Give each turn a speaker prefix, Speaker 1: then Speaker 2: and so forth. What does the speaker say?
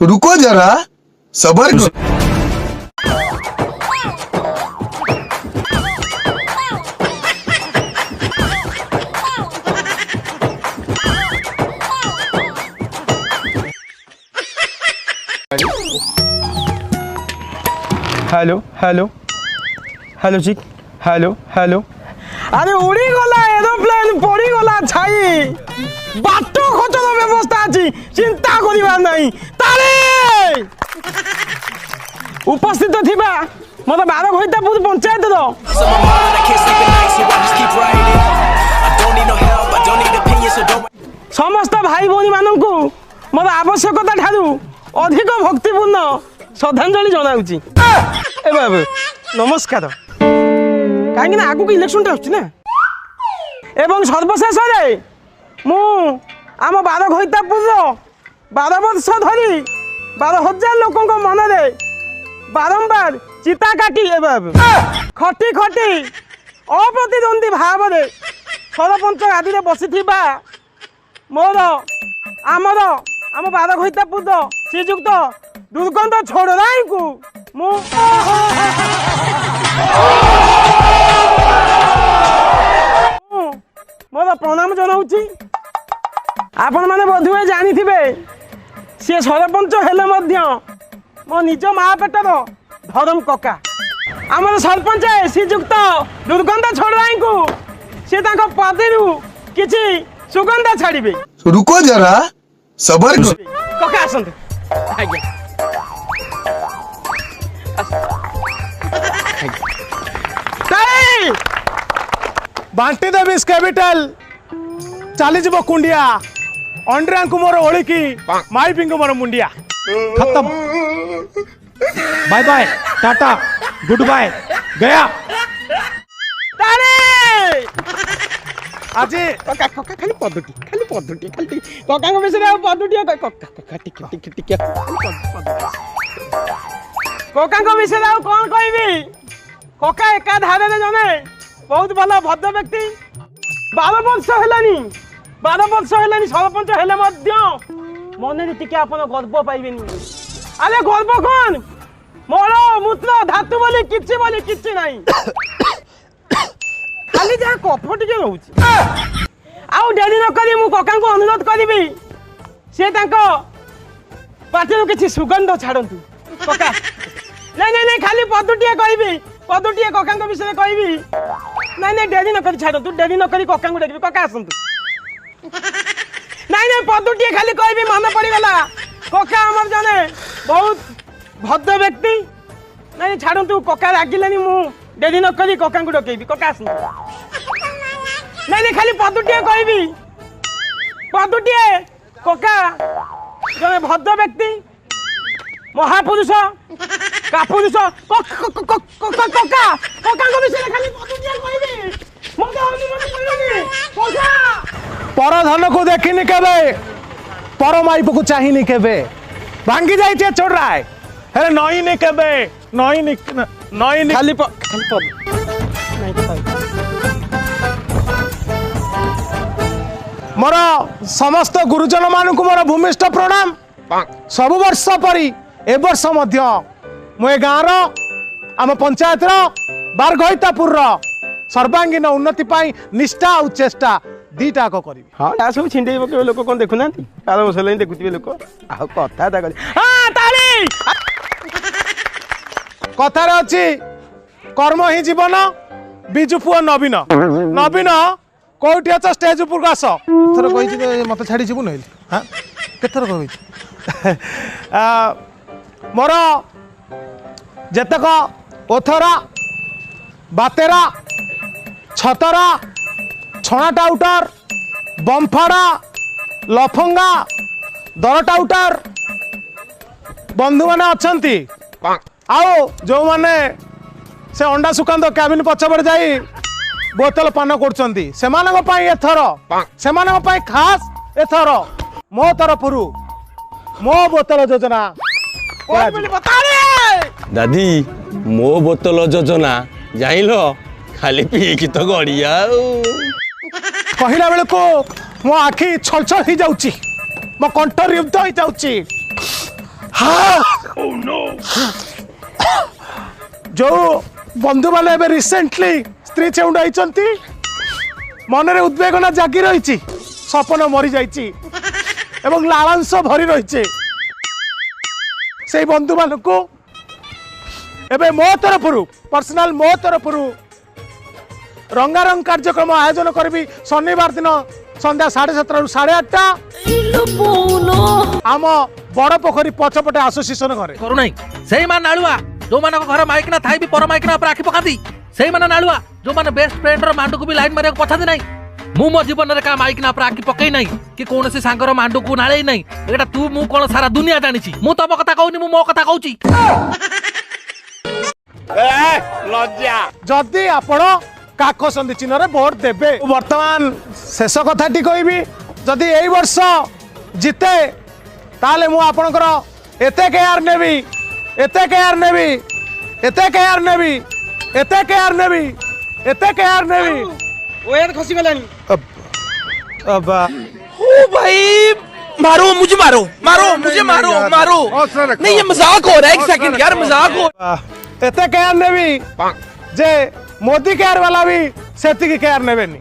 Speaker 1: रुको जरा सबर करो।
Speaker 2: हेलो हेलो हेलो जी हेलो हेलो अरे उड़ी गला एरोप्लेन पड़ी गला छाई बाट खचर व्यवस्था अछि चिंता करिबार नहीं तारे उपस्थित थिबा मत बार होइता पुर पंचायत रो समस्त भाई भाई मानकु मोर आवश्यकता ठारू अधिक भक्तिपूर्ण श्रद्धांजलि जनाऊँगी ए बाबू नमस्कार कहीं आगु को इलेक्शन ना एवं सर्वशेष मु आम बार घईतापुर 12 वर्ष धरी 12,000 लोक मन में बारंबार चिता काटी ए बाबू खटी खटी अप्रतिद्वंदी भाव में सरपंच आदि में बसी मोर आमर आम बार घईतापुर श्रीजुक्त दुर्गंध छोड़ राई को मोर प्रणाम जनाऊँगी आपण मैंने बोधुए जानी थे सी सरपंच हेले मो निज माँ पेटर धरम कका आमर सरपंच श्रीजुक्त दुर्गंध छोड़ राई को सी पदी किसी सुगंध छाड़े
Speaker 1: रुको जरा सबर करो।
Speaker 2: कका आसतु आज्ञा बांटी देवी कैपिटल चली जीव कुंडिया अंड्रिया को मोर ओलिकी माइपी को मोर मुंडिया खत्म bye bye tata goodbye गया आज कका कका खाली पदुटी खाली कका को बिसरे पदुटी कका कका टिक टिक कका को विषय कौन कहबी कका एका धारे जने बहुत भल भद्र व्यक्ति 12 वर्ष है सरपंच हेले मन टी आपन गर्व पाइबे अरे गर्व कौन मोर मूत्र धातु बोली किछि नहीं खाली जहाँ कफ टे रोच आउ डेरी न करी मु कका को अनुरोध करी सी पार्टी किसी सुगंध छाड़ू कका नहीं खाली पदुटिए कहबी पदुटिए कका विषय कहबी नहीं डेरी न करी छाड़ तू डेरी न करी कका को देखबी कका आसतु नहीं पदुटिए खाली कहबी मन पड़गला कका आमर जने बहुत भद्र व्यक्ति नहीं छाड़ू कका रागिले मु डेरी न करी कका को डकेबी कका आसतु नहीं खाली पदुटिए कहबी पदुटिए कका जने भद्र व्यक्ति महापुरुष कापुरुष कका को विषय खाली पदुटिए कहबी मते अनुमति करनी कका पर धन को देखिनी केबे पर माइप को चाहिनी केबे भांगी जाइते छोड़ रहा है अरे नई ने केबे नई खाली पद मोर समस्त गुरुजन मान को मोर भूमिष्ठ प्रणाम सब वर्ष परी ए वर्ष मध्य मु गाँव आम पंचायत बारघईतापुर सर्वांगीन उन्नति पाई निष्ठा और चेष्टा दीटा को करी हाँ सब छिंडे पके लोक कौन देखु ना तार बसल देखुवे लोक आ कथा कथार अच्छी कर्म ही जीवन बिजु पुओ नवीन नवीन कौटी अच्छा स्टेज ऊपर आस थर कही मत छाड़ी जीवु ना हाँ केथर कही मोर जेतक ओथरा बातेरा छतरा छणा टाउटर बम्फाड़ा लफंगा दर टाउटर बंधु मैंने अच्छा आओ जो मैंने से अंडा सुकांत कैबिन पछपटे जाई बोतल पान कर खास एथर मो तरफ मो बोतल योजना
Speaker 3: दादी मो बोतल योजना जाइल खाली पीकी तो गड़िया
Speaker 2: कहला बेल को मो आखि छल छल हो जाउची मो कंठ रुद्ध हो जाउची
Speaker 4: जो बंधु मैंने रिसेंटली स्त्री छेउंड आइचंती मनरे उद्वेगना जागी रही सपन मरी जाइछि एवं लालांश भरी रही से बंधु मानक एबे मो तरफ पर्सनल मो तरफ रंगारंग कार्यक्रम आयोजन करी शनिवार दिन संध्या 7:30 रु 8:30 आम बड़ पोखरी पछपटे एसोसिएशन घरे
Speaker 5: करू नहीं से मान नालुआ जो मान घर माइकना थाई भी पर माइकना पर आखि पकाती से मान नालुआ जो मान बेस्ट फ्रेंड रो मांडू को भी लाइन मारे पछादी नहीं मु मो जीवन रे का माइकना पर आखि पकई नहीं कि कौन से सांगर मांडू को नाले नहीं एटा तू मु कोन सारा दुनिया जानी छी मु तब कथा कहूनी मु मो कथा कहूची
Speaker 3: लज्जा
Speaker 4: जदि आपण काकसंदी चिन्ह रे वोट देबे वर्तमान शेष कथाटी कहबी जदि एई वर्ष जिते ताले मु आपणकर एते केयार नेबी एते केयार नेबी एते केयार नेबी एते केयार नेबी एते केयार नेबी
Speaker 2: ओयार खसी गलानी
Speaker 4: अब
Speaker 5: ओ भाई मारो मुझे मारो मारो मुझे मारो मारो नहीं ये मजाक हो रहा है एक सेकंड यार मजाक हो
Speaker 4: एते केयार नेबी जे मोदी केयार वाला भी सेति की केयार नेबेनी